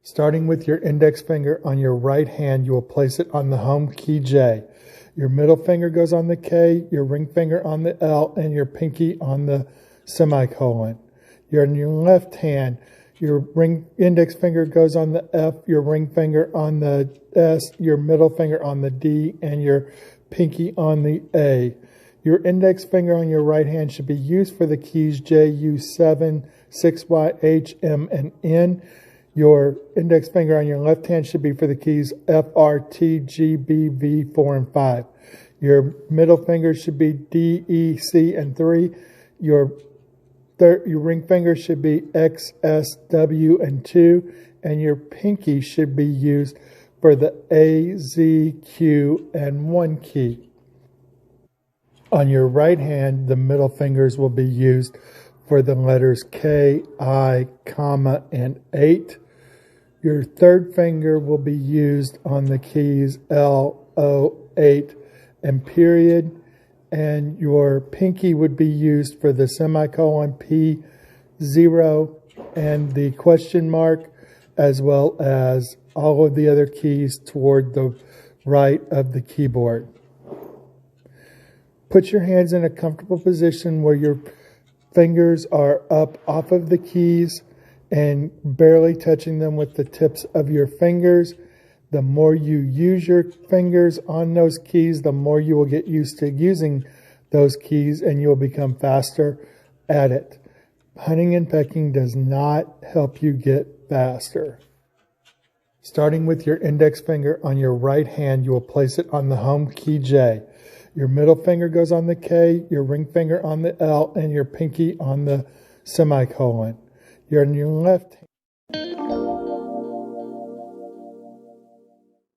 Starting with your index finger on your right hand, you will place it on the home key J. Your middle finger goes on the K, your ring finger on the L, and your pinky on the semicolon. You're on your left hand, your index finger goes on the F, your ring finger on the S, your middle finger on the D, and your pinky on the A. Your index finger on your right hand should be used for the keys J, U, 7, 6Y, H, M, and N. Your index finger on your left hand should be for the keys F, R, T, G, B, V, 4, and 5. Your middle finger should be D, E, C, and 3. Your ring finger should be X, S, W, and 2. And your pinky should be used for the A, Z, Q, and 1 key. On your right hand, the middle fingers will be used for the letters K, I, comma, and 8. Your third finger will be used on the keys L, O, 8, and period. And your pinky would be used for the semicolon, P, 0, and the question mark, as well as all of the other keys toward the right of the keyboard. Put your hands in a comfortable position where your fingers are up off of the keys and barely touching them with the tips of your fingers. The more you use your fingers on those keys, the more you will get used to using those keys and you'll become faster at it. Hunting and pecking does not help you get faster. Starting with your index finger on your right hand, you will place it on the home key J. Your middle finger goes on the K, your ring finger on the L, and your pinky on the semicolon. You're on your left